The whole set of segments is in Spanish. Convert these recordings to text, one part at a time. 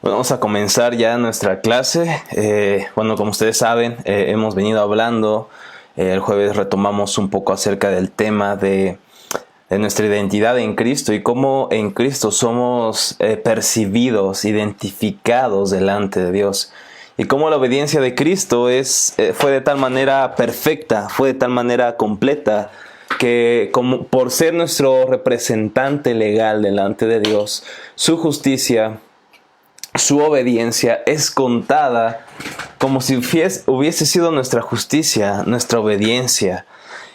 Bueno, vamos a comenzar ya nuestra clase. Bueno, como ustedes saben, hemos venido hablando. El jueves retomamos un poco acerca del tema de nuestra identidad en Cristo y cómo en Cristo somos percibidos, identificados delante de Dios. Y cómo la obediencia de Cristo fue de tal manera perfecta, fue de tal manera completa, que como por ser nuestro representante legal delante de Dios, su justicia, su obediencia es contada como si hubiese sido nuestra justicia, nuestra obediencia.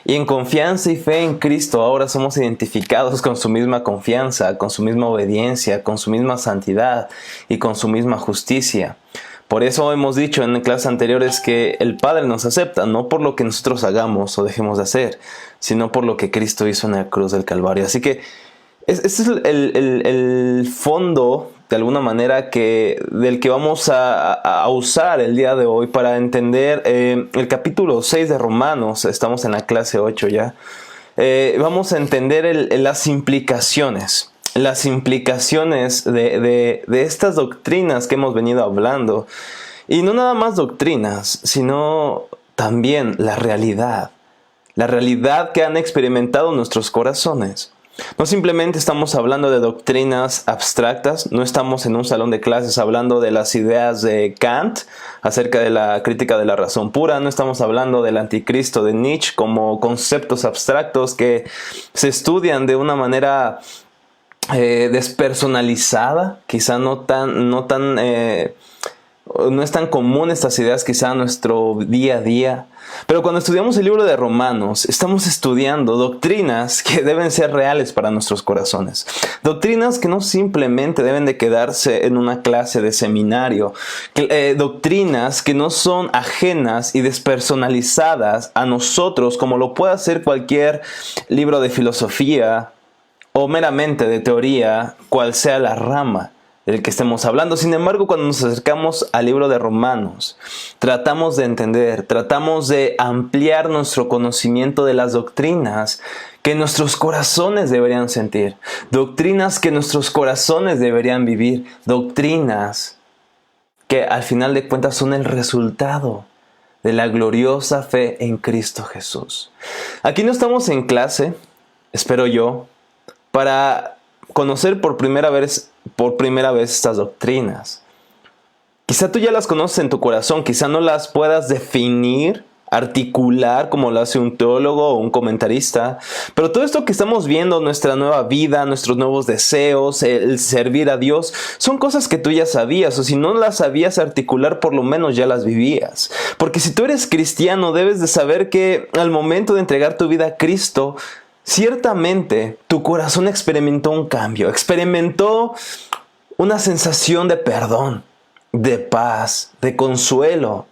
Y en confianza y fe en Cristo ahora somos identificados con su misma confianza, con su misma obediencia, con su misma santidad y con su misma justicia. Por eso hemos dicho en clases anteriores que el Padre nos acepta, no por lo que nosotros hagamos o dejemos de hacer, sino por lo que Cristo hizo en la cruz del Calvario. Así que ese es el fondo, de alguna manera, del que vamos a usar el día de hoy para entender el capítulo 6 de Romanos. Estamos en la clase 8 ya. Vamos a entender las implicaciones de estas doctrinas que hemos venido hablando. Y no nada más doctrinas, sino también la realidad que han experimentado nuestros corazones. No simplemente estamos hablando de doctrinas abstractas, no estamos en un salón de clases hablando de las ideas de Kant acerca de la crítica de la razón pura, no estamos hablando del anticristo de Nietzsche como conceptos abstractos que se estudian de una manera despersonalizada, quizá no es tan común estas ideas quizá en nuestro día a día. Pero cuando estudiamos el libro de Romanos, estamos estudiando doctrinas que deben ser reales para nuestros corazones. Doctrinas que no simplemente deben de quedarse en una clase de seminario. Doctrinas que no son ajenas y despersonalizadas a nosotros, como lo puede hacer cualquier libro de filosofía o meramente de teoría, cual sea la rama del que estemos hablando. Sin embargo, cuando nos acercamos al libro de Romanos, tratamos de entender, tratamos de ampliar nuestro conocimiento de las doctrinas que nuestros corazones deberían sentir, doctrinas que nuestros corazones deberían vivir, doctrinas que al final de cuentas son el resultado de la gloriosa fe en Cristo Jesús. Aquí no estamos en clase, espero yo, para conocer por primera vez estas doctrinas. Quizá tú ya las conoces en tu corazón, quizá no las puedas definir, articular como lo hace un teólogo o un comentarista, pero todo esto que estamos viendo, nuestra nueva vida, nuestros nuevos deseos, el servir a Dios, son cosas que tú ya sabías, o si no las sabías articular, por lo menos ya las vivías. Porque si tú eres cristiano, debes de saber que al momento de entregar tu vida a Cristo, ciertamente tu corazón experimentó un cambio, experimentó una sensación de perdón, de paz, de consuelo.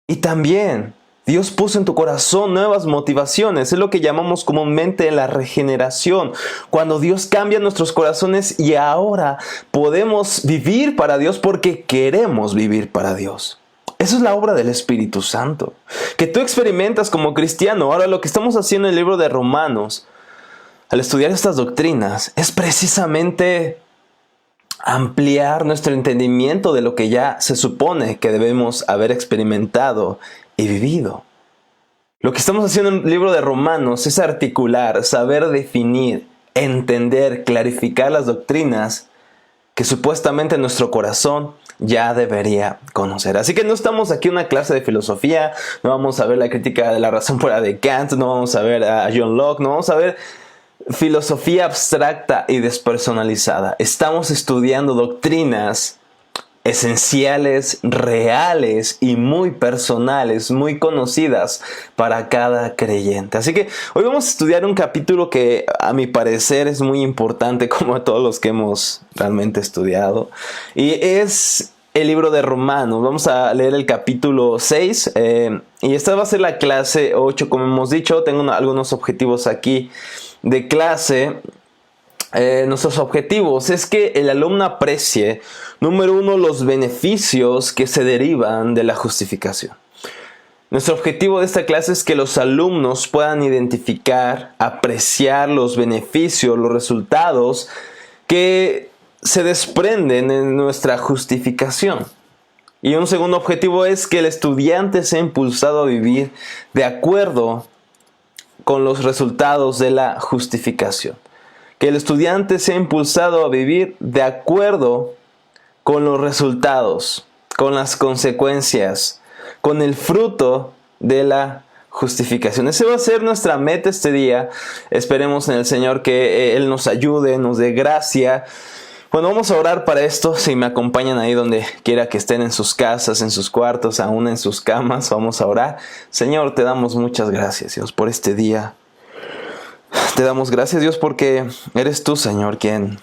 Y también Dios puso en tu corazón nuevas motivaciones. Es lo que llamamos comúnmente la regeneración. Cuando Dios cambia nuestros corazones y ahora podemos vivir para Dios porque queremos vivir para Dios. Eso es la obra del Espíritu Santo, que tú experimentas como cristiano. Ahora, lo que estamos haciendo en el libro de Romanos, al estudiar estas doctrinas, es precisamente ampliar nuestro entendimiento de lo que ya se supone que debemos haber experimentado y vivido. Lo que estamos haciendo en el libro de Romanos es articular, saber definir, entender, clarificar las doctrinas que supuestamente nuestro corazón ya debería conocer. Así que no estamos aquí en una clase de filosofía, no vamos a ver la crítica de la razón pura de Kant, no vamos a ver a John Locke, no vamos a ver filosofía abstracta y despersonalizada. Estamos estudiando doctrinas esenciales, reales y muy personales, muy conocidas para cada creyente. Así que hoy vamos a estudiar un capítulo que a mi parecer es muy importante, como a todos los que hemos realmente estudiado, y es el libro de Romanos. Vamos a leer el capítulo 6 y esta va a ser la clase 8, como hemos dicho. Tengo algunos objetivos aquí de clase. Nuestros objetivos es que el alumno aprecie, número 1, los beneficios que se derivan de la justificación. Nuestro objetivo de esta clase es que los alumnos puedan identificar, apreciar los beneficios, los resultados que se desprenden en nuestra justificación. Y un segundo objetivo es que el estudiante sea impulsado a vivir de acuerdo con los resultados de la justificación. Que el estudiante sea impulsado a vivir de acuerdo con los resultados, con las consecuencias, con el fruto de la justificación. Esa va a ser nuestra meta este día. Esperemos en el Señor que Él nos ayude, nos dé gracia. Bueno, vamos a orar para esto. Si me acompañan ahí donde quiera que estén, en sus casas, en sus cuartos, aún en sus camas, vamos a orar. Señor, te damos muchas gracias, Dios, por este día. Te damos gracias, Dios, porque eres tú, Señor, quien,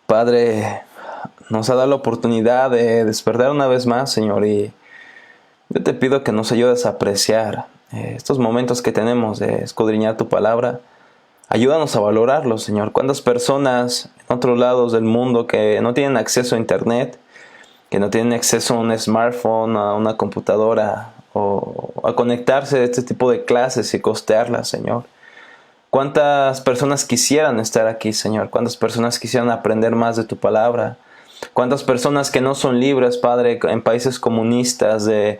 Padre, nos ha dado la oportunidad de despertar una vez más, Señor, y yo te pido que nos ayudes a apreciar estos momentos que tenemos de escudriñar tu palabra. Ayúdanos a valorarlos, Señor. ¿Cuántas personas en otros lados del mundo que no tienen acceso a internet, que no tienen acceso a un smartphone, a una computadora o a conectarse a este tipo de clases y costearlas, Señor? ¿Cuántas personas quisieran estar aquí, Señor? ¿Cuántas personas quisieran aprender más de tu palabra? ¿Cuántas personas que no son libres, Padre, en países comunistas de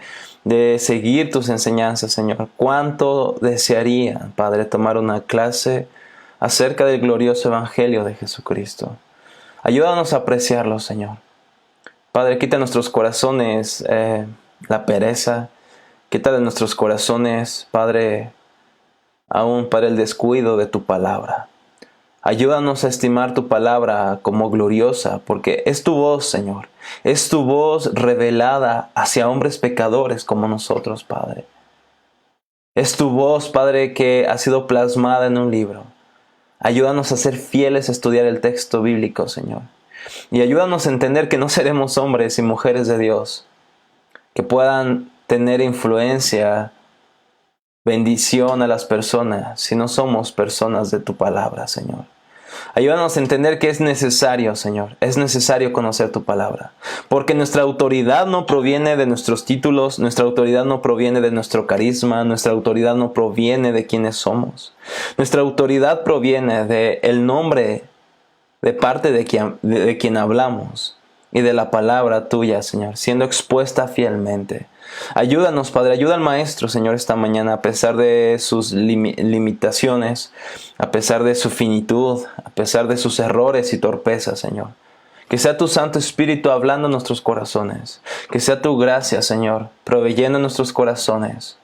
seguir tus enseñanzas, Señor? ¿Cuánto desearían, Padre, tomar una clase acerca del glorioso Evangelio de Jesucristo? Ayúdanos a apreciarlo, Señor. Padre, quita de nuestros corazones la pereza. Quita de nuestros corazones, Padre, aún para el descuido de tu palabra. Ayúdanos a estimar tu palabra como gloriosa, porque es tu voz, Señor. Es tu voz revelada hacia hombres pecadores como nosotros, Padre. Es tu voz, Padre, que ha sido plasmada en un libro. Ayúdanos a ser fieles a estudiar el texto bíblico, Señor. Y ayúdanos a entender que no seremos hombres y mujeres de Dios que puedan tener influencia, bendición a las personas si no somos personas de tu palabra, Señor. Ayúdanos a entender que es necesario, Señor, es necesario conocer tu palabra, porque nuestra autoridad no proviene de nuestros títulos, nuestra autoridad no proviene de nuestro carisma, nuestra autoridad no proviene de quienes somos. Nuestra autoridad proviene del nombre de parte de quien hablamos y de la palabra tuya, Señor, siendo expuesta fielmente. Ayúdanos, Padre, ayuda al maestro, Señor, esta mañana, a pesar de sus limitaciones, a pesar de su finitud, a pesar de sus errores y torpezas, Señor. Que sea tu Santo Espíritu hablando en nuestros corazones. Que sea tu gracia, Señor, proveyendo en nuestros corazones,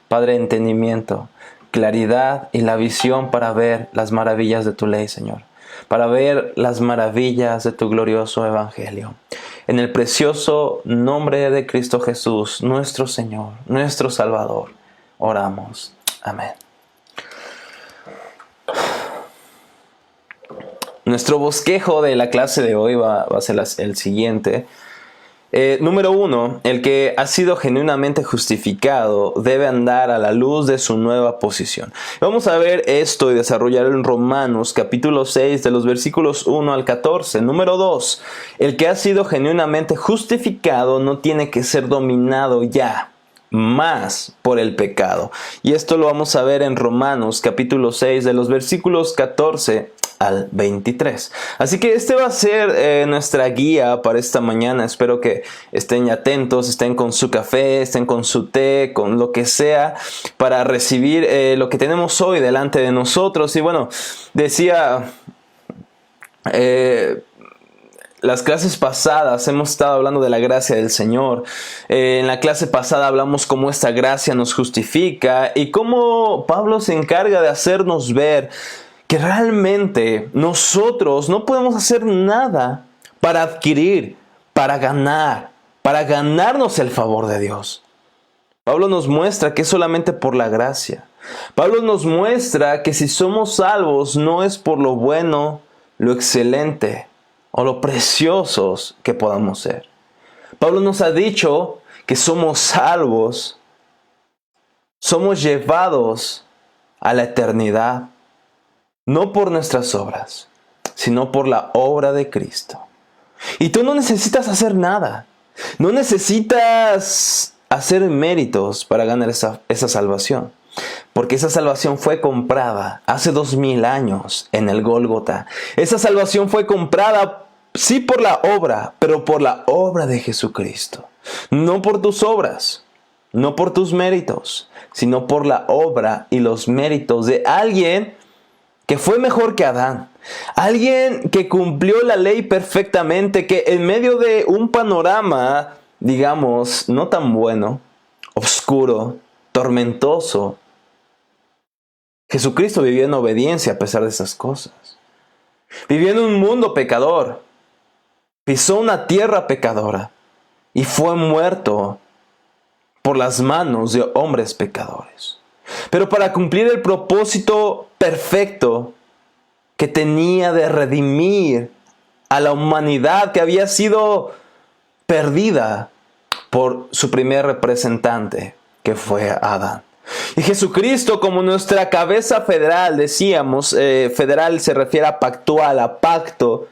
Padre, entendimiento, claridad y la visión para ver las maravillas de tu ley, Señor. Para ver las maravillas de tu glorioso Evangelio. En el precioso nombre de Cristo Jesús, nuestro Señor, nuestro Salvador, oramos. Amén. Nuestro bosquejo de la clase de hoy va a ser el siguiente. Número 1, el que ha sido genuinamente justificado debe andar a la luz de su nueva posición. Vamos a ver esto y desarrollarlo en Romanos capítulo 6 de los versículos 1 al 14. Número 2, el que ha sido genuinamente justificado no tiene que ser dominado ya más por el pecado. Y esto lo vamos a ver en Romanos capítulo 6 de los versículos 14 al 23. Así que este va a ser nuestra guía para esta mañana. Espero que estén atentos, estén con su café, estén con su té, con lo que sea, para recibir lo que tenemos hoy delante de nosotros. Y bueno, decía, las clases pasadas hemos estado hablando de la gracia del Señor. En la clase pasada hablamos cómo esta gracia nos justifica y cómo Pablo se encarga de hacernos ver que realmente nosotros no podemos hacer nada para adquirir, para ganarnos el favor de Dios. Pablo nos muestra que es solamente por la gracia. Pablo nos muestra que si somos salvos no es por lo bueno, lo excelente o lo preciosos que podamos ser. Pablo nos ha dicho que somos salvos, somos llevados a la eternidad. No por nuestras obras, sino por la obra de Cristo. Y tú no necesitas hacer nada. No necesitas hacer méritos para ganar esa salvación. Porque esa salvación fue comprada hace 2000 años en el Gólgota. Esa salvación fue comprada, sí, por la obra, pero por la obra de Jesucristo. No por tus obras, no por tus méritos, sino por la obra y los méritos de alguien que fue mejor que Adán. Alguien que cumplió la ley perfectamente, que en medio de un panorama, digamos, no tan bueno, oscuro, tormentoso, Jesucristo vivió en obediencia a pesar de esas cosas. Vivió en un mundo pecador. Pisó una tierra pecadora y fue muerto por las manos de hombres pecadores. Pero para cumplir el propósito perfecto que tenía de redimir a la humanidad que había sido perdida por su primer representante, que fue Adán. Y Jesucristo, como nuestra cabeza federal, decíamos, federal se refiere a pactual, a pacto.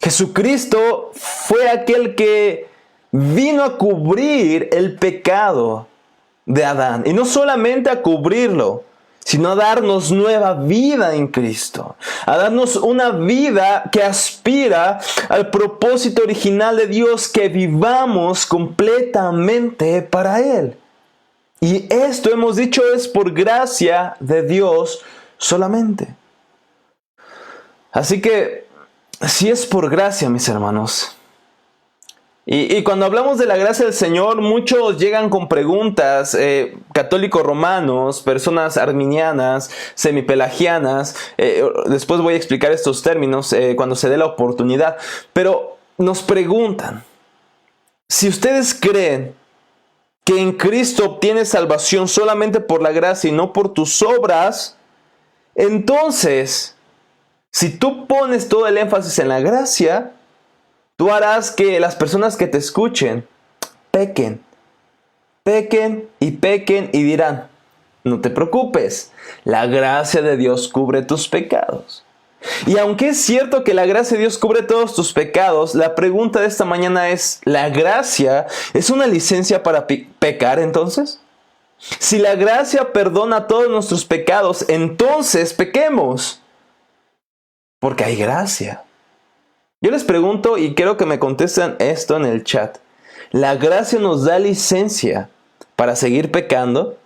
Jesucristo fue aquel que vino a cubrir el pecado de Adán. Y no solamente a cubrirlo, sino a darnos nueva vida en Cristo. A darnos una vida que aspira al propósito original de Dios, que vivamos completamente para Él. Y esto, hemos dicho, es por gracia de Dios solamente. Así que, si es por gracia, mis hermanos. Y cuando hablamos de la gracia del Señor, muchos llegan con preguntas, católicos romanos, personas arminianas, semipelagianas. Después voy a explicar estos términos cuando se dé la oportunidad. Pero nos preguntan, si ustedes creen que en Cristo obtienes salvación solamente por la gracia y no por tus obras, entonces, si tú pones todo el énfasis en la gracia, tú harás que las personas que te escuchen pequen y dirán, no te preocupes, la gracia de Dios cubre tus pecados. Y aunque es cierto que la gracia de Dios cubre todos tus pecados, la pregunta de esta mañana es, ¿la gracia es una licencia para pecar entonces? Si la gracia perdona todos nuestros pecados, entonces pequemos, porque hay gracia. Yo les pregunto y quiero que me contesten esto en el chat. ¿La gracia nos da licencia para seguir pecando?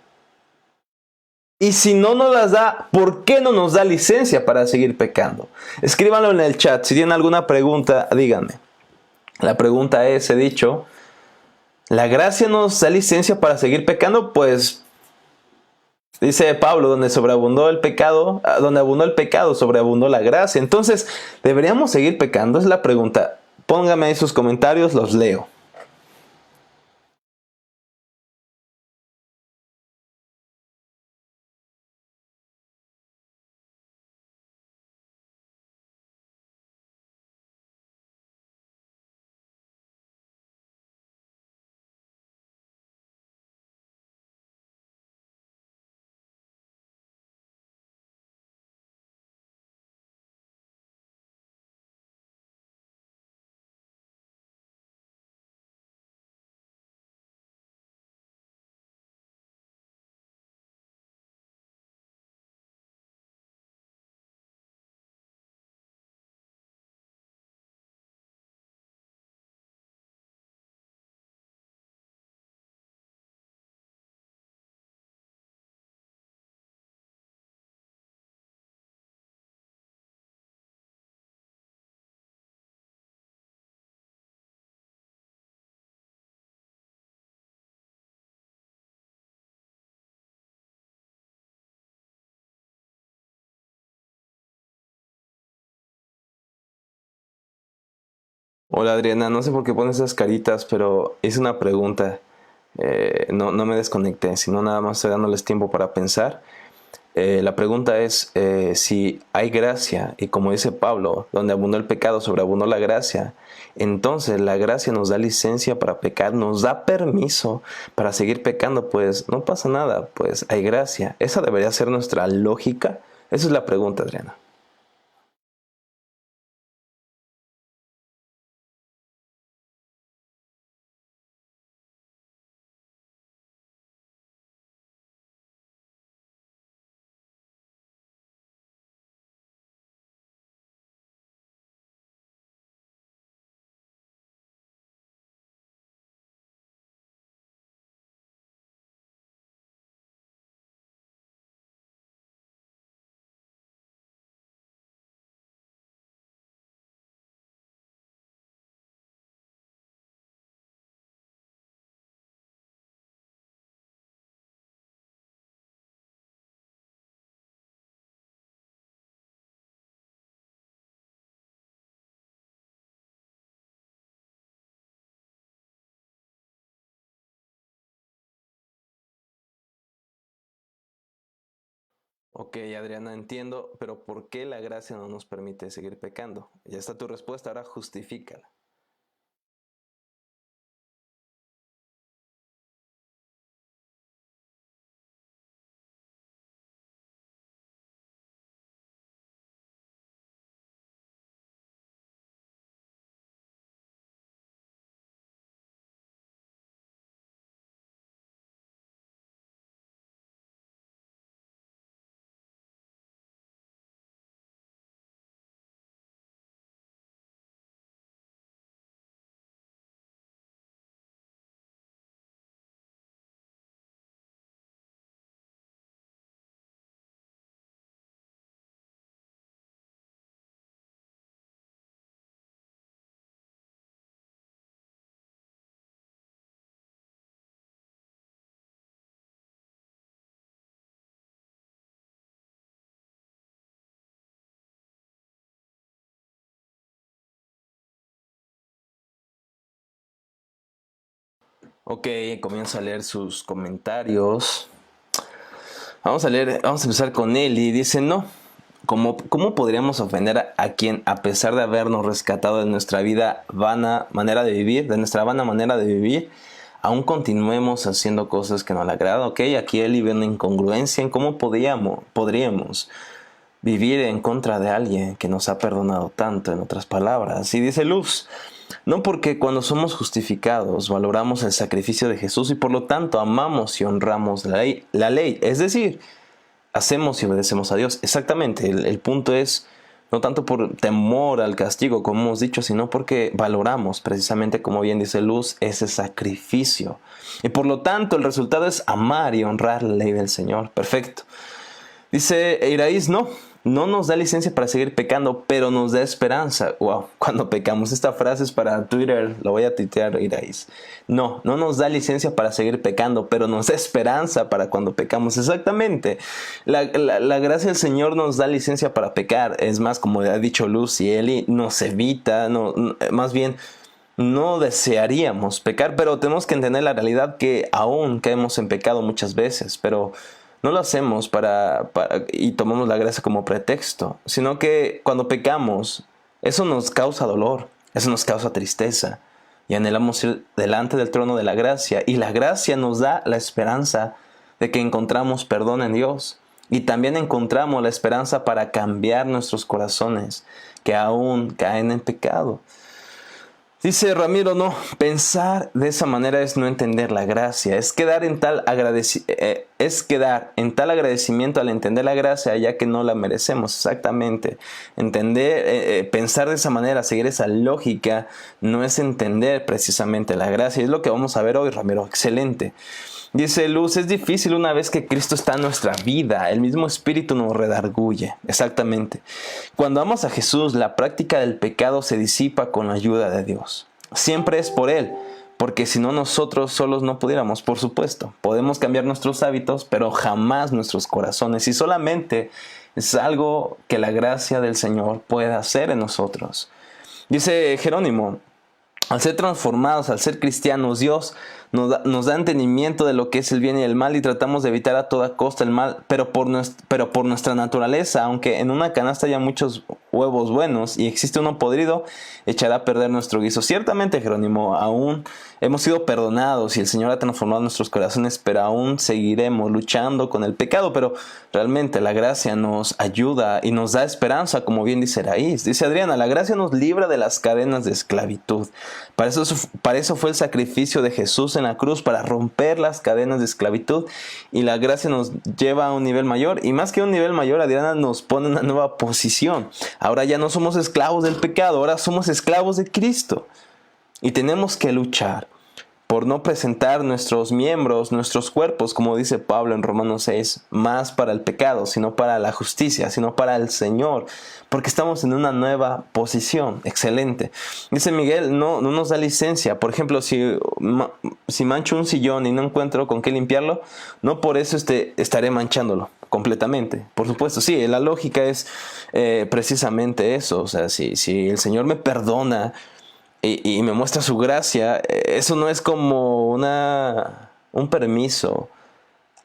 Y si no nos las da, ¿por qué no nos da licencia para seguir pecando? Escríbanlo en el chat. Si tienen alguna pregunta, díganme. La pregunta es, he dicho, ¿la gracia nos da licencia para seguir pecando? Pues dice Pablo, donde sobreabundó el pecado, donde abundó el pecado, sobreabundó la gracia. Entonces, ¿deberíamos seguir pecando? Es la pregunta. Pónganme ahí sus comentarios, los leo. Hola Adriana, no sé por qué pones esas caritas, pero hice una pregunta. No me desconecté, sino nada más estoy dándoles tiempo para pensar. La pregunta es si hay gracia, y como dice Pablo, donde abundó el pecado, sobreabundó la gracia. Entonces la gracia nos da licencia para pecar, nos da permiso para seguir pecando, pues no pasa nada, pues hay gracia. Esa debería ser nuestra lógica. Esa es la pregunta, Adriana. Ok, Adriana, entiendo, pero ¿por qué la gracia no nos permite seguir pecando? Ya está tu respuesta, ahora justifícala. Ok, comienzo a leer sus comentarios. Vamos a empezar con él y dice, no, ¿cómo podríamos ofender a quien, a pesar de habernos rescatado de nuestra vida vana manera de vivir, de nuestra vana manera de vivir, aún continuemos haciendo cosas que no le agradan? Ok, aquí él ve una incongruencia en cómo podríamos vivir en contra de alguien que nos ha perdonado tanto, en otras palabras. Y dice Luz, no porque cuando somos justificados valoramos el sacrificio de Jesús y por lo tanto amamos y honramos la ley. Es decir, hacemos y obedecemos a Dios. Exactamente, el punto es no tanto por temor al castigo, como hemos dicho, sino porque valoramos precisamente, como bien dice Luz, ese sacrificio. Y por lo tanto el resultado es amar y honrar la ley del Señor. Perfecto. Dice Iraíz, no nos da licencia para seguir pecando, pero nos da esperanza. Wow, cuando pecamos. Esta frase es para Twitter, lo voy a tuitear, Iraíz. No nos da licencia para seguir pecando, pero nos da esperanza para cuando pecamos. Exactamente. La gracia del Señor nos da licencia para pecar. Es más, como ha dicho Luz y Eli, nos evita, más bien, no desearíamos pecar, pero tenemos que entender la realidad que aún caemos en pecado muchas veces, pero no lo hacemos y tomamos la gracia como pretexto, sino que cuando pecamos, eso nos causa dolor, eso nos causa tristeza, y anhelamos ir delante del trono de la gracia, y la gracia nos da la esperanza de que encontramos perdón en Dios, y también encontramos la esperanza para cambiar nuestros corazones que aún caen en pecado. Dice Ramiro, no, pensar de esa manera es no entender la gracia, es quedar en tal agradecimiento al entender la gracia ya que no la merecemos. Exactamente, pensar de esa manera, seguir esa lógica, no es entender precisamente la gracia. Es lo que vamos a ver hoy, Ramiro, excelente. Dice Luz, es difícil una vez que Cristo está en nuestra vida, el mismo Espíritu nos redarguye. Exactamente. Cuando amas a Jesús, la práctica del pecado se disipa con la ayuda de Dios. Siempre es por Él, porque si no nosotros solos no pudiéramos, por supuesto. Podemos cambiar nuestros hábitos, pero jamás nuestros corazones. Y solamente es algo que la gracia del Señor puede hacer en nosotros. Dice Jerónimo, al ser transformados, al ser cristianos, Dios nos da entendimiento de lo que es el bien y el mal y tratamos de evitar a toda costa el mal, pero por nuestra naturaleza, aunque en una canasta haya muchos huevos buenos y existe uno podrido, echará a perder nuestro guiso. Ciertamente, Jerónimo, aún hemos sido perdonados y el Señor ha transformado nuestros corazones, pero aún seguiremos luchando con el pecado. Pero realmente la gracia nos ayuda y nos da esperanza, como bien dice Raíz. Dice Adriana, la gracia nos libra de las cadenas de esclavitud. Para eso fue el sacrificio de Jesús en la cruz, para romper las cadenas de esclavitud, y la gracia nos lleva a un nivel mayor, y más que un nivel mayor, Adriana nos pone en una nueva posición. Ahora ya no somos esclavos del pecado, ahora somos esclavos de Cristo, y tenemos que luchar por no presentar nuestros miembros, nuestros cuerpos, como dice Pablo en Romanos 6, más para el pecado, sino para la justicia, sino para el Señor, porque estamos en una nueva posición. Excelente. Dice Miguel, no nos da licencia. Por ejemplo, si mancho un sillón y no encuentro con qué limpiarlo, no por eso estaré manchándolo completamente. Por supuesto, sí, la lógica es precisamente eso. O sea, si el Señor me perdona y me muestra su gracia, eso no es como un permiso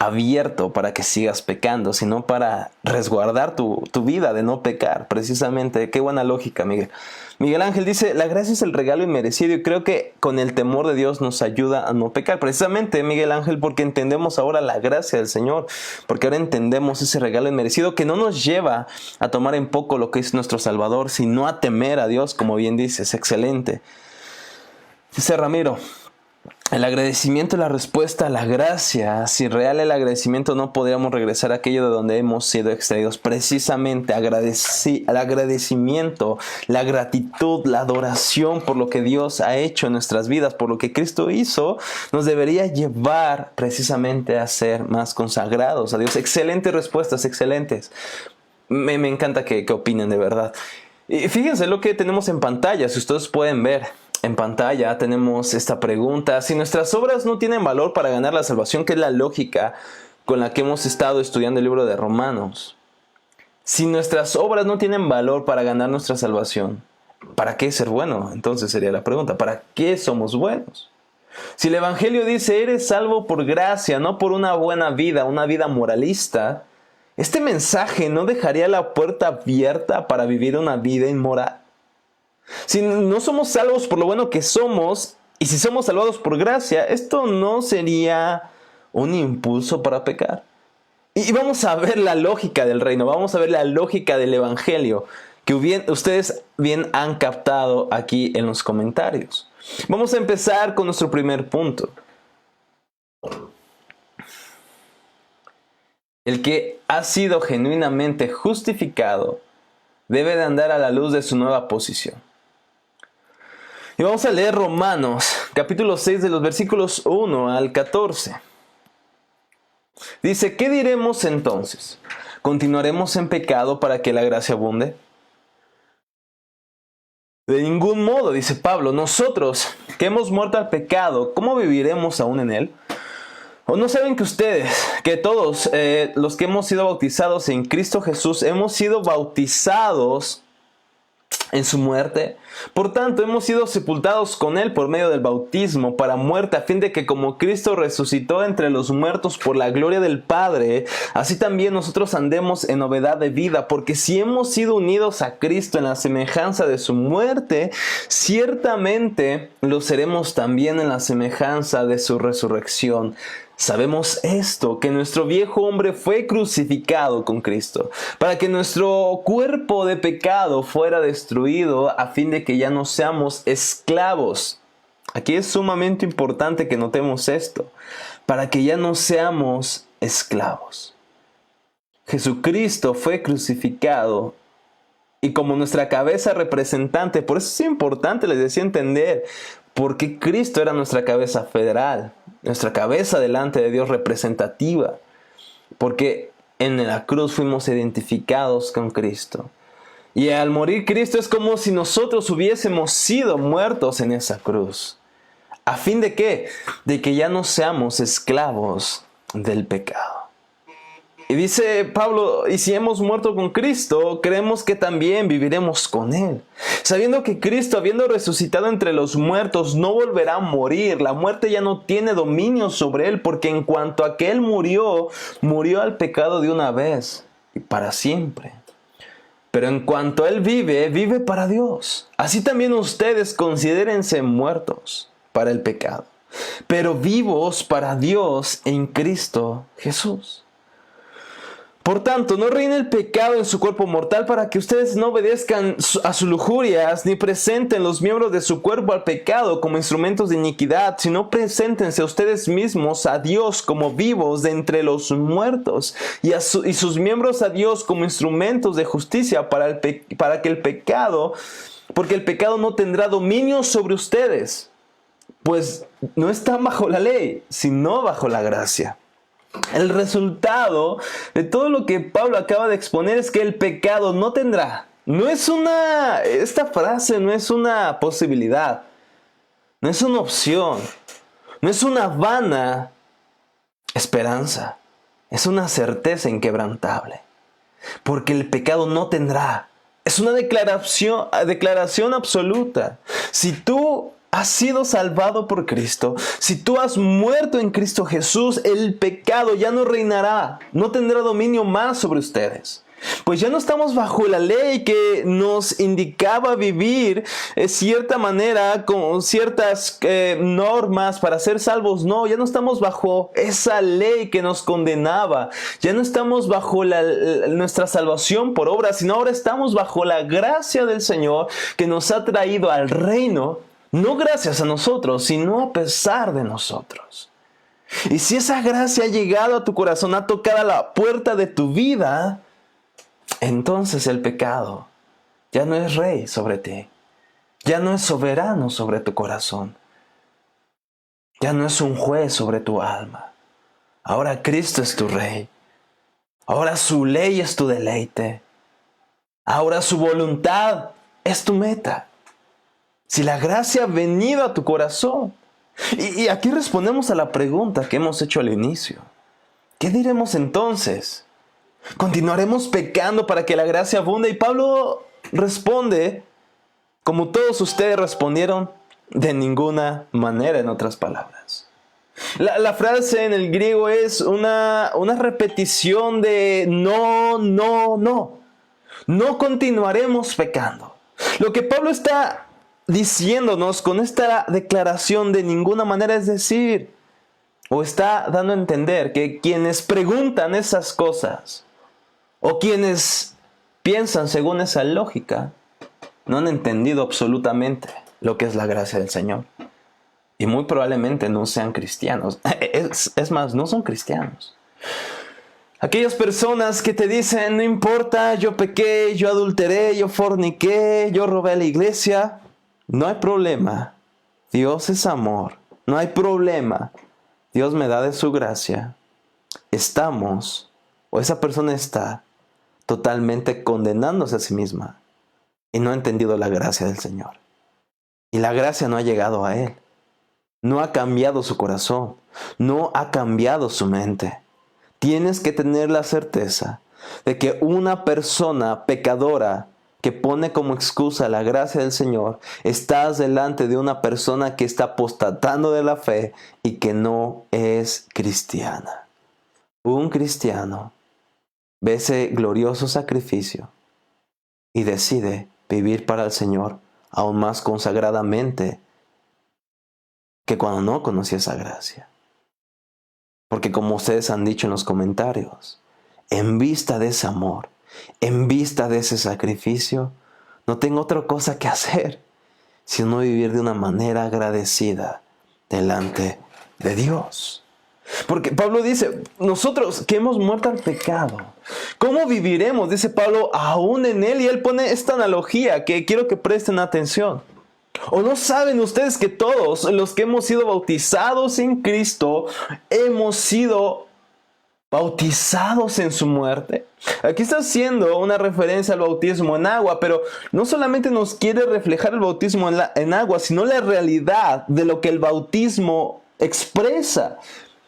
abierto para que sigas pecando, sino para resguardar tu vida de no pecar. Precisamente, qué buena lógica, Miguel. Miguel Ángel dice, la gracia es el regalo inmerecido y creo que con el temor de Dios nos ayuda a no pecar. Precisamente, Miguel Ángel, porque entendemos ahora la gracia del Señor, porque ahora entendemos ese regalo inmerecido que no nos lleva a tomar en poco lo que es nuestro Salvador, sino a temer a Dios, como bien dices. Excelente. Dice Ramiro, el agradecimiento es la respuesta a la gracia. Sin real el agradecimiento no podríamos regresar a aquello de donde hemos sido extraídos. Precisamente el agradecimiento, la gratitud, la adoración por lo que Dios ha hecho en nuestras vidas, por lo que Cristo hizo, nos debería llevar precisamente a ser más consagrados a Dios. Excelentes respuestas, excelentes. Me encanta que opinen de verdad. Y fíjense lo que tenemos en pantalla, si ustedes pueden ver. En pantalla tenemos esta pregunta: si nuestras obras no tienen valor para ganar la salvación, ¿qué es la lógica con la que hemos estado estudiando el libro de Romanos? Si nuestras obras no tienen valor para ganar nuestra salvación, ¿para qué ser bueno? Entonces sería la pregunta, ¿para qué somos buenos? Si el Evangelio dice, eres salvo por gracia, no por una buena vida, una vida moralista, ¿este mensaje no dejaría la puerta abierta para vivir una vida inmoral? Si no somos salvos por lo bueno que somos, y si somos salvados por gracia, ¿esto no sería un impulso para pecar? Y vamos a ver la lógica del reino, vamos a ver la lógica del Evangelio, que ustedes bien han captado aquí en los comentarios. Vamos a empezar con nuestro primer punto. El que ha sido genuinamente justificado debe de andar a la luz de su nueva posición. Y vamos a leer Romanos, capítulo 6, de los versículos 1 al 14. Dice, ¿qué diremos entonces? ¿Continuaremos en pecado para que la gracia abunde? De ningún modo, dice Pablo, nosotros que hemos muerto al pecado, ¿cómo viviremos aún en él? ¿O no saben que ustedes, que todos los que hemos sido bautizados en Cristo Jesús, hemos sido bautizados en su muerte? Por tanto, hemos sido sepultados con él por medio del bautismo para muerte, a fin de que como Cristo resucitó entre los muertos por la gloria del Padre, así también nosotros andemos en novedad de vida, porque si hemos sido unidos a Cristo en la semejanza de su muerte, ciertamente lo seremos también en la semejanza de su resurrección. Sabemos esto, que nuestro viejo hombre fue crucificado con Cristo, para que nuestro cuerpo de pecado fuera destruido, a fin de que ya no seamos esclavos. Aquí es sumamente importante que notemos esto, para que ya no seamos esclavos. Jesucristo fue crucificado y como nuestra cabeza representante, por eso es importante, les decía, entender por qué Cristo era nuestra cabeza federal, nuestra cabeza delante de Dios representativa, porque en la cruz fuimos identificados con Cristo. Y al morir Cristo es como si nosotros hubiésemos sido muertos en esa cruz. ¿A fin de qué? De que ya no seamos esclavos del pecado. Y dice Pablo, y si hemos muerto con Cristo, creemos que también viviremos con Él. Sabiendo que Cristo, habiendo resucitado entre los muertos, no volverá a morir. La muerte ya no tiene dominio sobre Él, porque en cuanto a que Él murió, murió al pecado de una vez y para siempre. Pero en cuanto Él vive, vive para Dios. Así también ustedes considérense muertos para el pecado, pero vivos para Dios en Cristo Jesús. Por tanto, no reine el pecado en su cuerpo mortal para que ustedes no obedezcan a sus lujurias, ni presenten los miembros de su cuerpo al pecado como instrumentos de iniquidad, sino preséntense a ustedes mismos a Dios como vivos de entre los muertos, y sus miembros a Dios como instrumentos de justicia porque el pecado no tendrá dominio sobre ustedes, pues no están bajo la ley, sino bajo la gracia. El resultado de todo lo que Pablo acaba de exponer es que el pecado no tendrá. Esta frase no es una posibilidad, no es una opción, no es una vana esperanza, es una certeza inquebrantable. Porque el pecado no tendrá. Es una declaración absoluta. Si tú has sido salvado por Cristo, si tú has muerto en Cristo Jesús, el pecado ya no reinará, no tendrá dominio más sobre ustedes. Pues ya no estamos bajo la ley que nos indicaba vivir cierta manera, con ciertas normas para ser salvos. No, ya no estamos bajo esa ley que nos condenaba. Ya no estamos bajo nuestra salvación por obra, sino ahora estamos bajo la gracia del Señor que nos ha traído al reino, no gracias a nosotros, sino a pesar de nosotros. Y si esa gracia ha llegado a tu corazón, ha tocado a la puerta de tu vida, entonces el pecado ya no es rey sobre ti, ya no es soberano sobre tu corazón, ya no es un juez sobre tu alma. Ahora Cristo es tu rey, ahora su ley es tu deleite, ahora su voluntad es tu meta. Si la gracia ha venido a tu corazón, y aquí respondemos a la pregunta que hemos hecho al inicio, ¿qué diremos entonces? ¿Continuaremos pecando para que la gracia abunde? Y Pablo responde, como todos ustedes respondieron, de ninguna manera, en otras palabras. La frase en el griego es una repetición de no, no, no. No continuaremos pecando. Lo que Pablo está diciéndonos con esta declaración de ninguna manera es decir, o está dando a entender que quienes preguntan esas cosas, o quienes piensan según esa lógica, no han entendido absolutamente lo que es la gracia del Señor. Y muy probablemente no sean cristianos. Es más, no son cristianos. Aquellas personas que te dicen, no importa, yo pequé, yo adulteré, yo forniqué, yo robé a la iglesia. No hay problema. Dios es amor. No hay problema. Dios me da de su gracia. Estamos, o esa persona está, totalmente condenándose a sí misma y no ha entendido la gracia del Señor. Y la gracia no ha llegado a él. No ha cambiado su corazón. No ha cambiado su mente. Tienes que tener la certeza de que una persona pecadora que pone como excusa la gracia del Señor, estás delante de una persona que está apostatando de la fe y que no es cristiana. Un cristiano ve ese glorioso sacrificio y decide vivir para el Señor aún más consagradamente que cuando no conocía esa gracia. Porque como ustedes han dicho en los comentarios, en vista de ese amor, en vista de ese sacrificio, no tengo otra cosa que hacer sino vivir de una manera agradecida delante de Dios. Porque Pablo dice, nosotros que hemos muerto al pecado, ¿cómo viviremos? Dice Pablo, aún en él. Y él pone esta analogía que quiero que presten atención. ¿O no saben ustedes que todos los que hemos sido bautizados en Cristo, hemos sido bautizados en su muerte? Aquí está haciendo una referencia al bautismo en agua, pero no solamente nos quiere reflejar el bautismo en agua, sino la realidad de lo que el bautismo expresa.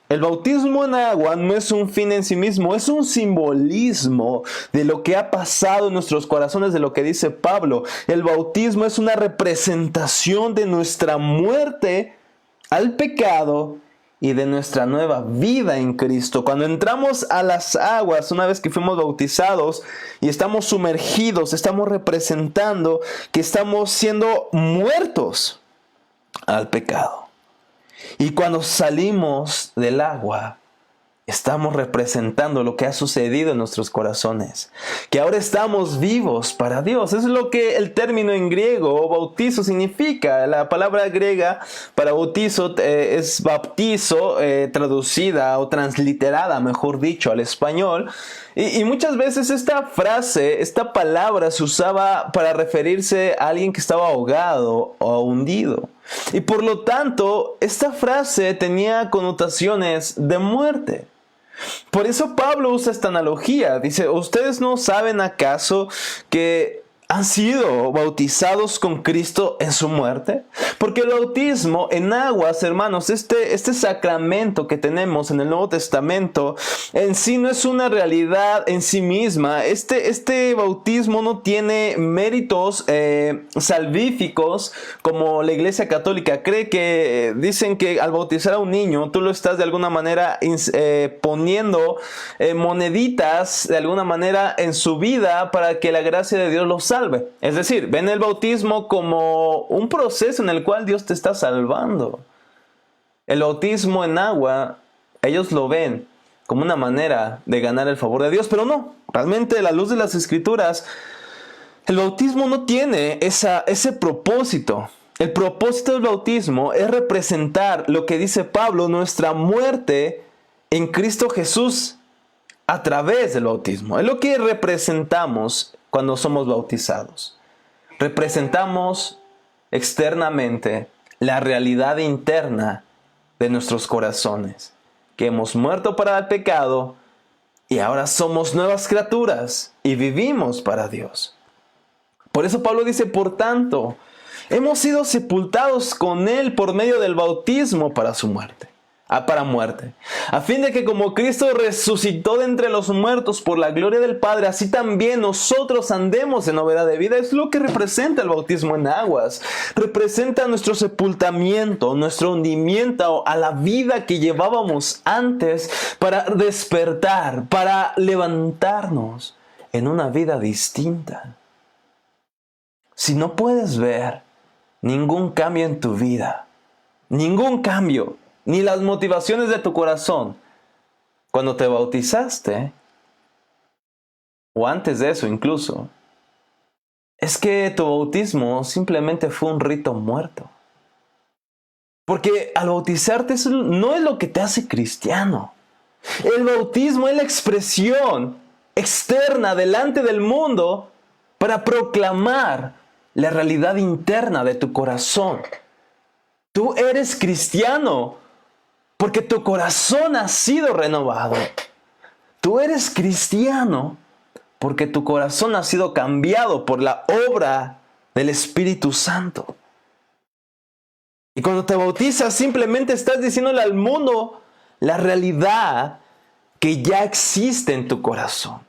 El bautismo en agua no es un fin en sí mismo, es un simbolismo de lo que ha pasado en nuestros corazones, de lo que dice Pablo. El bautismo es una representación de nuestra muerte al pecado y de nuestra nueva vida en Cristo. Cuando entramos a las aguas, una vez que fuimos bautizados y estamos sumergidos, estamos representando que estamos siendo muertos al pecado. Y cuando salimos del agua, estamos representando lo que ha sucedido en nuestros corazones, que ahora estamos vivos para Dios. Eso es lo que el término en griego, bautizo, significa. La palabra griega para bautizo es baptizo, traducida o transliterada, mejor dicho, al español. Y muchas veces esta frase, esta palabra se usaba para referirse a alguien que estaba ahogado o hundido. Y por lo tanto, esta frase tenía connotaciones de muerte. Por eso Pablo usa esta analogía. Dice, ¿ustedes no saben acaso que han sido bautizados con Cristo en su muerte? Porque el bautismo en aguas, hermanos, este sacramento que tenemos en el Nuevo Testamento, en sí no es una realidad en sí misma. Este bautismo no tiene méritos salvíficos como la Iglesia Católica cree, que dicen que al bautizar a un niño, tú lo estás de alguna manera poniendo moneditas de alguna manera en su vida para que la gracia de Dios lo salve. Es decir, ven el bautismo como un proceso en el cual Dios te está salvando. El bautismo en agua, ellos lo ven como una manera de ganar el favor de Dios, pero no. Realmente, a la luz de las Escrituras, el bautismo no tiene ese propósito. El propósito del bautismo es representar lo que dice Pablo, nuestra muerte en Cristo Jesús a través del bautismo. Es lo que representamos cuando somos bautizados. Representamos externamente la realidad interna de nuestros corazones, que hemos muerto para el pecado y ahora somos nuevas criaturas y vivimos para Dios. Por eso Pablo dice, por tanto, hemos sido sepultados con Él por medio del bautismo para muerte, a fin de que como Cristo resucitó de entre los muertos por la gloria del Padre, así también nosotros andemos en novedad de vida. Es lo que representa el bautismo en aguas. Representa nuestro sepultamiento, nuestro hundimiento a la vida que llevábamos antes, para despertar, para levantarnos en una vida distinta. Si no puedes ver ningún cambio en tu vida, ningún cambio, ni las motivaciones de tu corazón cuando te bautizaste, o antes de eso incluso, es que tu bautismo simplemente fue un rito muerto. Porque al bautizarte eso no es lo que te hace cristiano. El bautismo es la expresión externa delante del mundo para proclamar la realidad interna de tu corazón. Tú eres cristiano porque tu corazón ha sido renovado. Tú eres cristiano porque tu corazón ha sido cambiado por la obra del Espíritu Santo. Y cuando te bautizas, simplemente estás diciéndole al mundo la realidad que ya existe en tu corazón.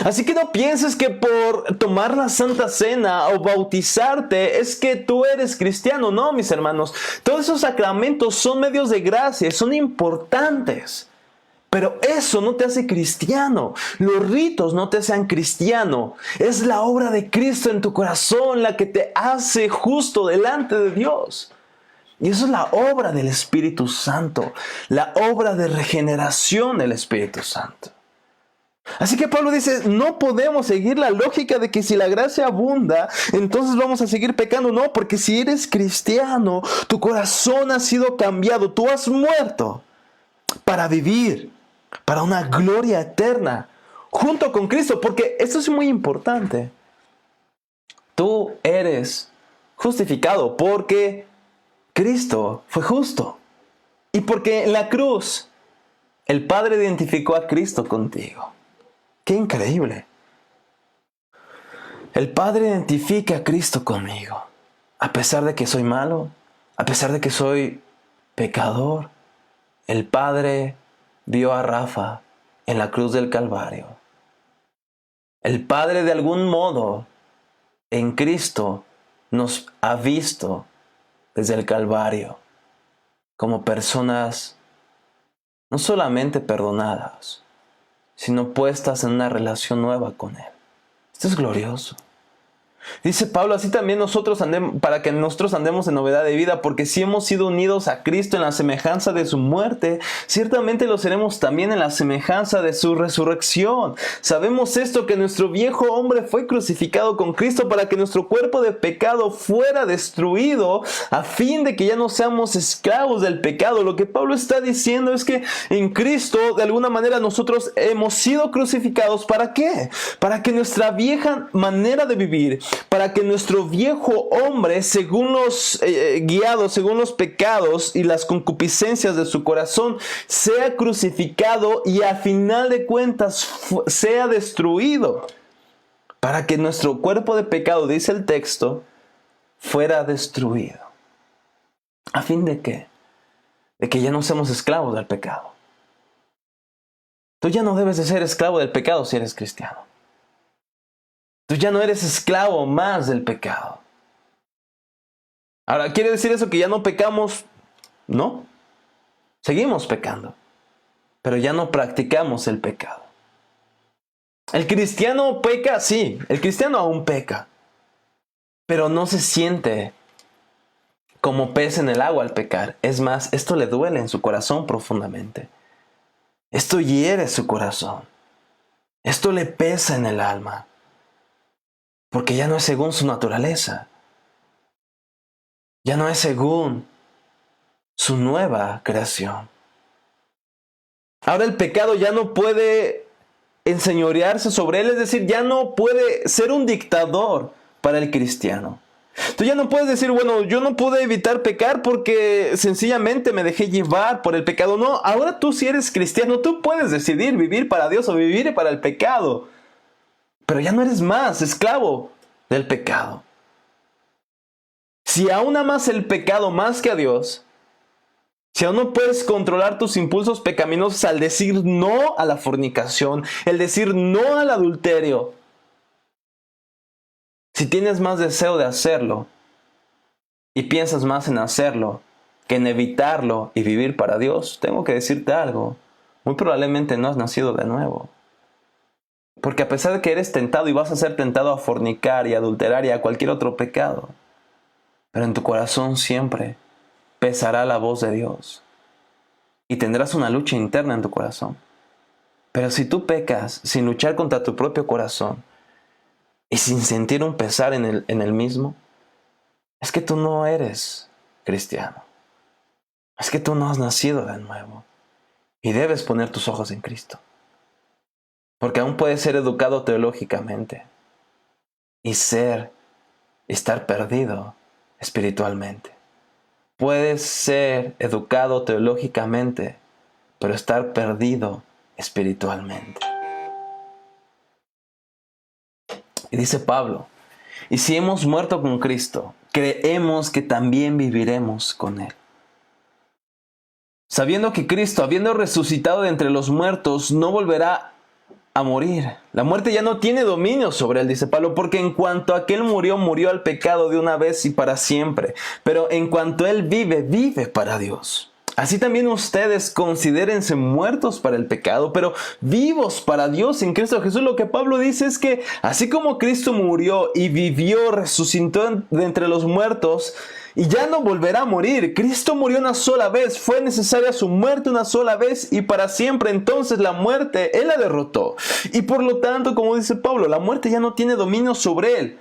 Así que no pienses que por tomar la Santa Cena o bautizarte es que tú eres cristiano. No, mis hermanos. Todos esos sacramentos son medios de gracia, son importantes. Pero eso no te hace cristiano. Los ritos no te hacen cristiano. Es la obra de Cristo en tu corazón la que te hace justo delante de Dios. Y eso es la obra del Espíritu Santo, la obra de regeneración del Espíritu Santo. Así que Pablo dice, no podemos seguir la lógica de que si la gracia abunda, entonces vamos a seguir pecando. No, porque si eres cristiano, tu corazón ha sido cambiado, tú has muerto para vivir, para una gloria eterna, junto con Cristo. Porque esto es muy importante. Tú eres justificado porque Cristo fue justo. Y porque en la cruz el Padre identificó a Cristo contigo. ¡Qué increíble! El Padre identifica a Cristo conmigo. A pesar de que soy malo, a pesar de que soy pecador, el Padre vio a Rafa en la cruz del Calvario. El Padre de algún modo en Cristo nos ha visto desde el Calvario como personas no solamente perdonadas, sino puestas en una relación nueva con Él. Esto es glorioso. Dice Pablo, así también nosotros andemos, para que nosotros andemos en novedad de vida, porque si hemos sido unidos a Cristo en la semejanza de su muerte, ciertamente lo seremos también en la semejanza de su resurrección. Sabemos esto, que nuestro viejo hombre fue crucificado con Cristo para que nuestro cuerpo de pecado fuera destruido, a fin de que ya no seamos esclavos del pecado. Lo que Pablo está diciendo es que en Cristo, de alguna manera, nosotros hemos sido crucificados. ¿Para qué? Para que nuestra vieja manera de vivir, para que nuestro viejo hombre, según los guiados, según los pecados y las concupiscencias de su corazón, sea crucificado y a final de cuentas sea destruido. para que nuestro cuerpo de pecado, dice el texto, fuera destruido. ¿A fin de qué? De que ya no seamos esclavos del pecado. Tú ya no debes de ser esclavo del pecado si eres cristiano. Tú ya no eres esclavo más del pecado. Ahora, ¿quiere decir eso que ya no pecamos? No. Seguimos pecando, pero ya no practicamos el pecado. ¿El cristiano peca? Sí, el cristiano aún peca, pero no se siente como pez en el agua al pecar. Es más, esto le duele en su corazón profundamente. Esto hiere su corazón. Esto le pesa en el alma, porque ya no es según su naturaleza. Ya no es según su nueva creación. Ahora el pecado ya no puede enseñorearse sobre él, es decir, ya no puede ser un dictador para el cristiano. Tú ya no puedes decir, bueno, yo no pude evitar pecar porque sencillamente me dejé llevar por el pecado. No, ahora tú si eres cristiano, tú puedes decidir vivir para Dios o vivir para el pecado. Pero ya no eres más esclavo del pecado. Si aún amas el pecado más que a Dios, si aún no puedes controlar tus impulsos pecaminosos al decir no a la fornicación, el decir no al adulterio, si tienes más deseo de hacerlo y piensas más en hacerlo que en evitarlo y vivir para Dios, tengo que decirte algo. Muy probablemente no has nacido de nuevo. Porque a pesar de que eres tentado y vas a ser tentado a fornicar y adulterar y a cualquier otro pecado, pero en tu corazón siempre pesará la voz de Dios y tendrás una lucha interna en tu corazón. Pero si tú pecas sin luchar contra tu propio corazón y sin sentir un pesar en el mismo, es que tú no eres cristiano. Es que tú no has nacido de nuevo y debes poner tus ojos en Cristo. Porque aún puedes ser educado teológicamente y estar perdido espiritualmente. Puedes ser educado teológicamente, pero estar perdido espiritualmente. Y dice Pablo, y si hemos muerto con Cristo, creemos que también viviremos con Él. Sabiendo que Cristo, habiendo resucitado de entre los muertos, no volverá a morir. La muerte ya no tiene dominio sobre él, dice Pablo, porque en cuanto aquel murió, murió al pecado de una vez y para siempre. Pero en cuanto él vive, vive para Dios. Así también ustedes considérense muertos para el pecado, pero vivos para Dios en Cristo Jesús. Lo que Pablo dice es que así como Cristo murió y vivió, resucitó de entre los muertos, y ya no volverá a morir. Cristo murió una sola vez, fue necesaria su muerte una sola vez y para siempre. Entonces la muerte, Él la derrotó. Y por lo tanto, como dice Pablo, la muerte ya no tiene dominio sobre Él.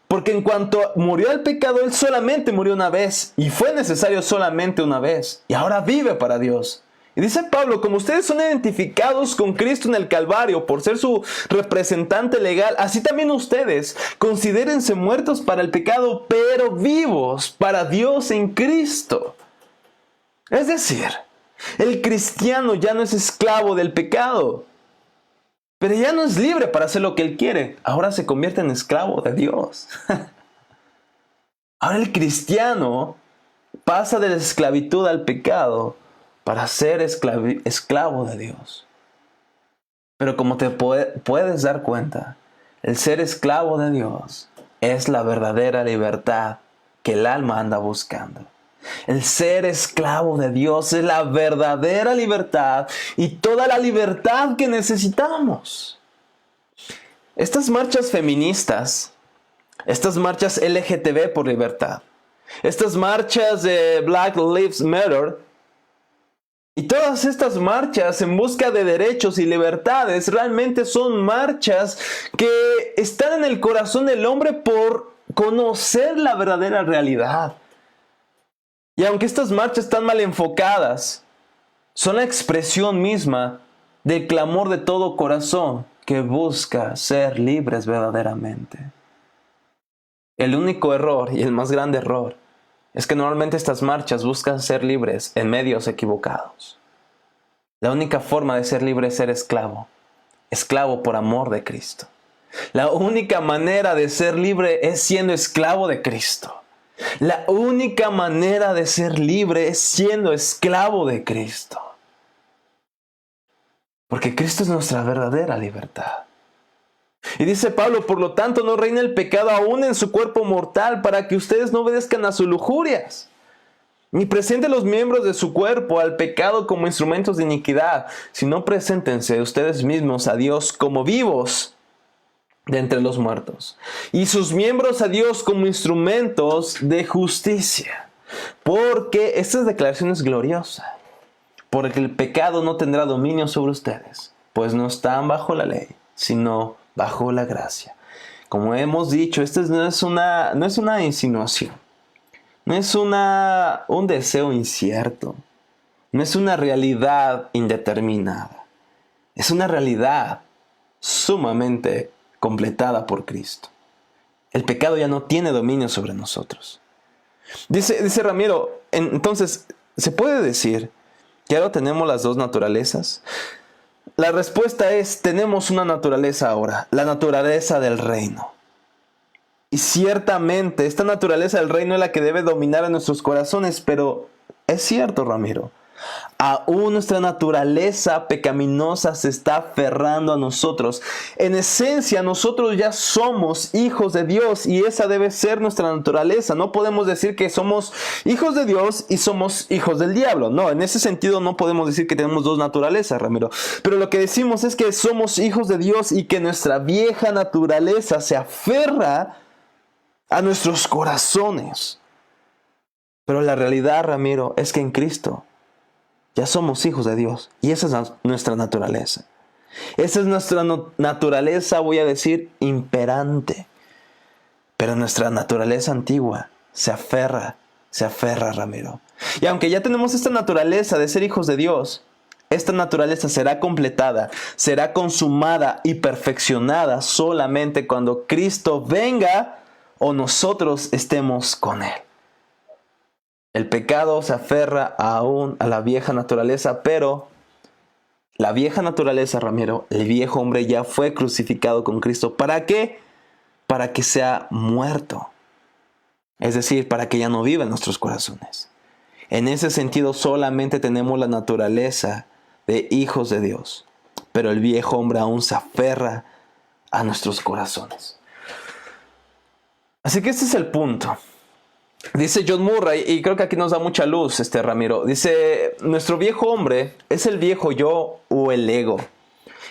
Porque en cuanto murió el pecado, Él solamente murió una vez y fue necesario solamente una vez. Y ahora vive para Dios. Y dice Pablo, como ustedes son identificados con Cristo en el Calvario por ser su representante legal, así también ustedes considérense muertos para el pecado, pero vivos para Dios en Cristo. Es decir, el cristiano ya no es esclavo del pecado, pero ya no es libre para hacer lo que él quiere. Ahora se convierte en esclavo de Dios. Ahora el cristiano pasa de la esclavitud al pecado para ser esclavo de Dios. Pero como te puedes dar cuenta, el ser esclavo de Dios es la verdadera libertad que el alma anda buscando. El ser esclavo de Dios es la verdadera libertad y toda la libertad que necesitamos. Estas marchas feministas, estas marchas LGTB por libertad, estas marchas de Black Lives Matter, y todas estas marchas en busca de derechos y libertades realmente son marchas que están en el corazón del hombre por conocer la verdadera realidad. Y aunque estas marchas están mal enfocadas, son la expresión misma del clamor de todo corazón que busca ser libres verdaderamente. El único error y el más grande error es que normalmente estas marchas buscan ser libres en medios equivocados. La única forma de ser libre es ser esclavo. Esclavo por amor de Cristo. La única manera de ser libre es siendo esclavo de Cristo. La única manera de ser libre es siendo esclavo de Cristo. Porque Cristo es nuestra verdadera libertad. Y dice Pablo, por lo tanto no reina el pecado aún en su cuerpo mortal, para que ustedes no obedezcan a sus lujurias, ni presenten los miembros de su cuerpo al pecado como instrumentos de iniquidad, sino preséntense ustedes mismos a Dios como vivos de entre los muertos, y sus miembros a Dios como instrumentos de justicia. Porque esta declaración es gloriosa. Porque el pecado no tendrá dominio sobre ustedes, pues no están bajo la ley, sino bajo la gracia. Como hemos dicho, esto no es una insinuación, no es un deseo incierto, no es una realidad indeterminada, es una realidad sumamente completada por Cristo. El pecado ya no tiene dominio sobre nosotros. Dice Ramiro, entonces, ¿se puede decir que ahora tenemos las dos naturalezas? La respuesta es, tenemos una naturaleza ahora, la naturaleza del reino. Y ciertamente, esta naturaleza del reino es la que debe dominar en nuestros corazones, pero es cierto, Ramiro, aún nuestra naturaleza pecaminosa se está aferrando a nosotros. En esencia, nosotros ya somos hijos de Dios y esa debe ser nuestra naturaleza. No podemos decir que somos hijos de Dios y somos hijos del diablo. No, en ese sentido no podemos decir que tenemos dos naturalezas, Ramiro. Pero lo que decimos es que somos hijos de Dios y que nuestra vieja naturaleza se aferra a nuestros corazones. Pero la realidad, Ramiro, es que en Cristo ya somos hijos de Dios y esa es nuestra naturaleza. Esa es nuestra naturaleza, voy a decir, imperante. Pero nuestra naturaleza antigua se aferra, Ramiro. Y aunque ya tenemos esta naturaleza de ser hijos de Dios, esta naturaleza será completada, será consumada y perfeccionada solamente cuando Cristo venga o nosotros estemos con Él. El pecado se aferra aún a la vieja naturaleza, pero la vieja naturaleza, Ramiro, el viejo hombre ya fue crucificado con Cristo. ¿Para qué? Para que sea muerto. Es decir, para que ya no viva en nuestros corazones. En ese sentido, solamente tenemos la naturaleza de hijos de Dios. Pero el viejo hombre aún se aferra a nuestros corazones. Así que este es el punto. Dice John Murray, y creo que aquí nos da mucha luz Ramiro, dice, nuestro viejo hombre es el viejo yo o el ego.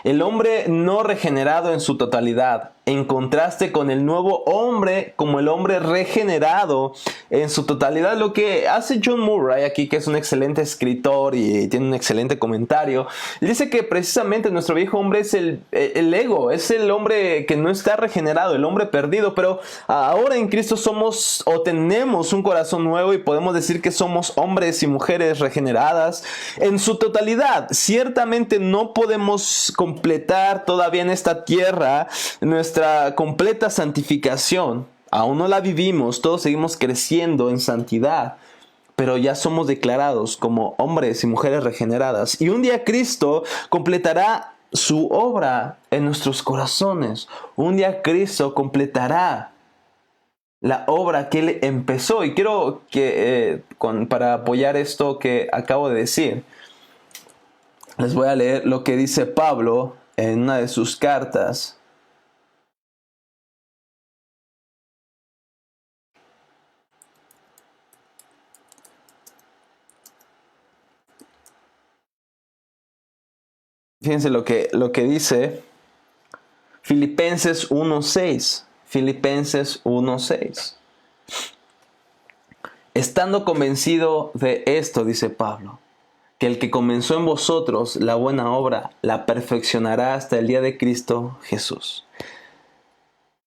El hombre no regenerado en su totalidad, en contraste con el nuevo hombre como el hombre regenerado en su totalidad. Lo que hace John Murray aquí, que es un excelente escritor y tiene un excelente comentario, dice que precisamente nuestro viejo hombre es el ego, es el hombre que no está regenerado, el hombre perdido, pero ahora en Cristo somos o tenemos un corazón nuevo y podemos decir que somos hombres y mujeres regeneradas en su totalidad. Ciertamente no podemos completar todavía en esta tierra nuestra completa santificación. Aún no la vivimos, todos seguimos creciendo en santidad, pero ya somos declarados como hombres y mujeres regeneradas. Y un día Cristo completará su obra en nuestros corazones. Un día Cristo completará la obra que Él empezó. Y quiero que, para apoyar esto que acabo de decir, les voy a leer lo que dice Pablo en una de sus cartas. Fíjense lo que dice Filipenses 1:6. Filipenses 1:6. Estando convencido de esto, dice Pablo, que el que comenzó en vosotros la buena obra, la perfeccionará hasta el día de Cristo Jesús.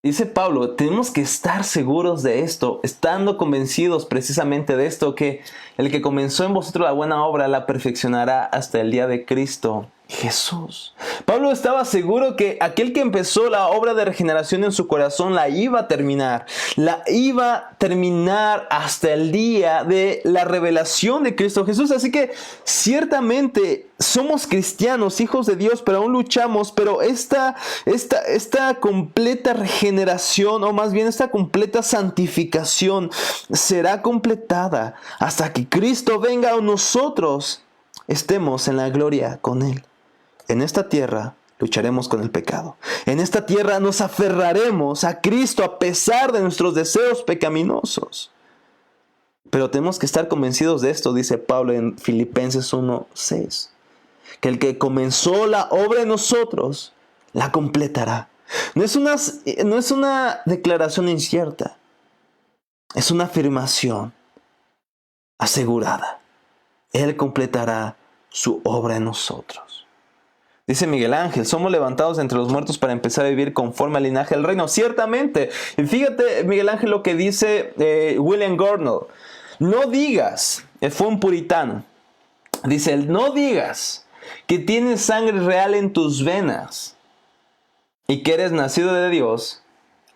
Dice Pablo, tenemos que estar seguros de esto, estando convencidos precisamente de esto, que el que comenzó en vosotros la buena obra, la perfeccionará hasta el día de Cristo Jesús. Pablo estaba seguro que aquel que empezó la obra de regeneración en su corazón la iba a terminar. La iba a terminar hasta el día de la revelación de Cristo Jesús. Así que ciertamente somos cristianos, hijos de Dios, pero aún luchamos. Pero esta completa regeneración, o más bien esta completa santificación, será completada hasta que Cristo venga o nosotros estemos en la gloria con Él. En esta tierra lucharemos con el pecado. En esta tierra nos aferraremos a Cristo a pesar de nuestros deseos pecaminosos. Pero tenemos que estar convencidos de esto, dice Pablo en Filipenses 1:6. Que el que comenzó la obra en nosotros, la completará. No es una declaración incierta. Es una afirmación asegurada. Él completará su obra en nosotros. Dice Miguel Ángel, somos levantados entre los muertos para empezar a vivir conforme al linaje del reino. Ciertamente. Y fíjate, Miguel Ángel, lo que dice William Gurnall. No digas, fue un puritano. Dice, no digas que tienes sangre real en tus venas y que eres nacido de Dios,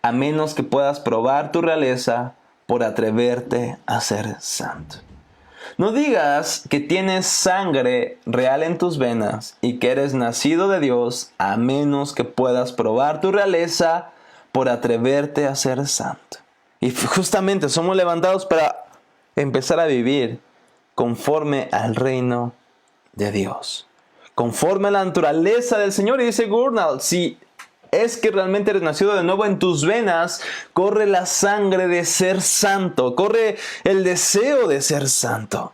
a menos que puedas probar tu realeza por atreverte a ser santo. No digas que tienes sangre real en tus venas y que eres nacido de Dios, a menos que puedas probar tu realeza por atreverte a ser santo. Y justamente somos levantados para empezar a vivir conforme al reino de Dios, conforme a la naturaleza del Señor. Y dice Gurnall, si es que realmente eres nacido de nuevo, en tus venas corre la sangre de ser santo, corre el deseo de ser santo.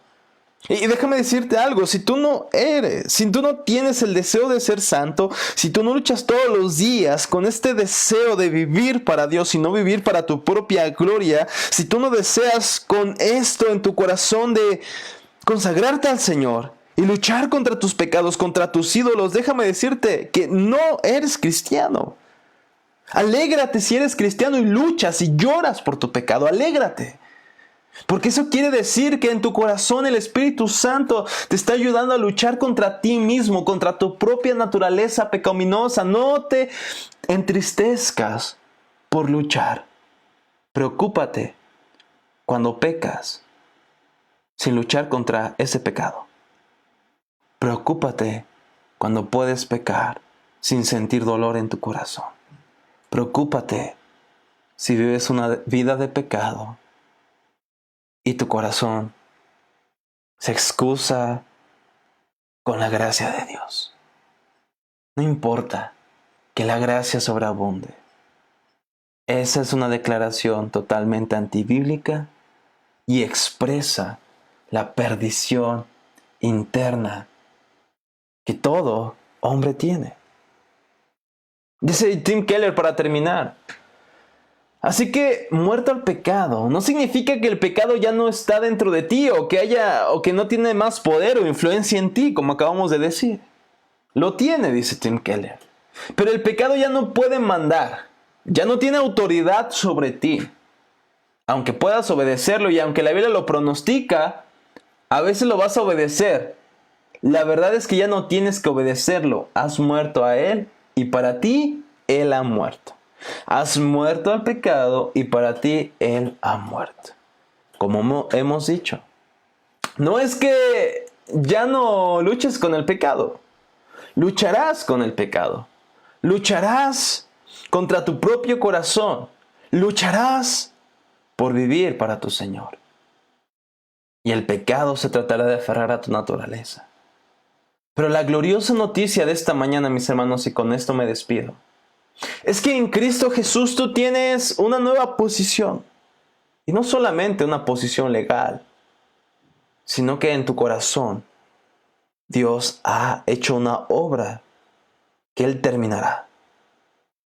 Y déjame decirte algo, si tú no tienes el deseo de ser santo, si tú no luchas todos los días con este deseo de vivir para Dios y no vivir para tu propia gloria, si tú no deseas con esto en tu corazón de consagrarte al Señor y luchar contra tus pecados, contra tus ídolos, déjame decirte que no eres cristiano. Alégrate si eres cristiano y luchas y lloras por tu pecado, alégrate. Porque eso quiere decir que en tu corazón el Espíritu Santo te está ayudando a luchar contra ti mismo, contra tu propia naturaleza pecaminosa. No te entristezcas por luchar. Preocúpate cuando pecas sin luchar contra ese pecado. Preocúpate cuando puedes pecar sin sentir dolor en tu corazón. Preocúpate si vives una vida de pecado y tu corazón se excusa con la gracia de Dios. No importa que la gracia sobreabunde. Esa es una declaración totalmente antibíblica y expresa la perdición interna que todo hombre tiene. Dice Tim Keller para terminar. Así que muerto al pecado no significa que el pecado ya no está dentro de ti o que no tiene más poder o influencia en ti, como acabamos de decir. Lo tiene, dice Tim Keller. Pero el pecado ya no puede mandar, ya no tiene autoridad sobre ti. Aunque puedas obedecerlo y aunque la Biblia lo pronostica, a veces lo vas a obedecer. La verdad es que ya no tienes que obedecerlo. Has muerto a Él y para ti Él ha muerto. Has muerto al pecado y para ti Él ha muerto. Como hemos dicho, no es que ya no luches con el pecado. Lucharás con el pecado. Lucharás contra tu propio corazón. Lucharás por vivir para tu Señor. Y el pecado se tratará de aferrar a tu naturaleza. Pero la gloriosa noticia de esta mañana, mis hermanos, y con esto me despido, es que en Cristo Jesús tú tienes una nueva posición. Y no solamente una posición legal, sino que en tu corazón Dios ha hecho una obra que Él terminará.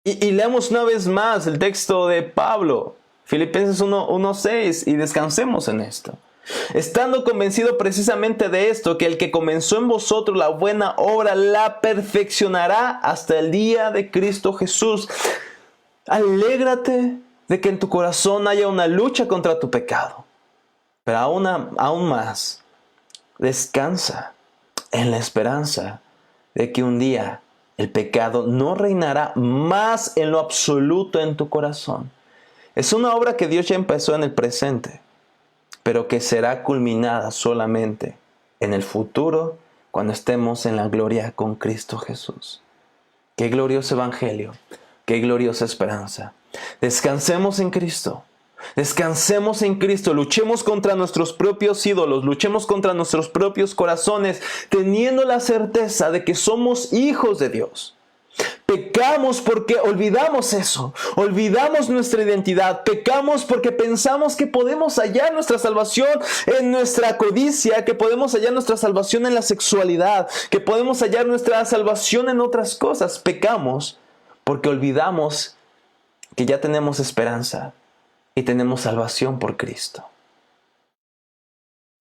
Y leamos una vez más el texto de Pablo, Filipenses 1:6, y descansemos en esto. Estando convencido precisamente de esto, que el que comenzó en vosotros la buena obra la perfeccionará hasta el día de Cristo Jesús. Alégrate de que en tu corazón haya una lucha contra tu pecado. Pero aún más, descansa en la esperanza de que un día el pecado no reinará más en lo absoluto en tu corazón. Es una obra que Dios ya empezó en el presente, pero que será culminada solamente en el futuro cuando estemos en la gloria con Cristo Jesús. Qué glorioso evangelio, qué gloriosa esperanza. Descansemos en Cristo. Descansemos en Cristo, luchemos contra nuestros propios ídolos, luchemos contra nuestros propios corazones, teniendo la certeza de que somos hijos de Dios. Pecamos porque olvidamos eso, olvidamos nuestra identidad, pecamos porque pensamos que podemos hallar nuestra salvación en nuestra codicia, que podemos hallar nuestra salvación en la sexualidad, que podemos hallar nuestra salvación en otras cosas. Pecamos porque olvidamos que ya tenemos esperanza y tenemos salvación por Cristo.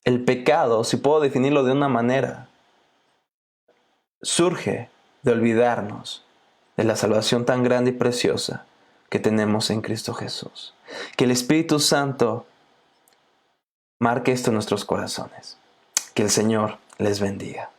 El pecado, si puedo definirlo de una manera, surge de olvidarnos de la salvación tan grande y preciosa que tenemos en Cristo Jesús. Que el Espíritu Santo marque esto en nuestros corazones. Que el Señor les bendiga.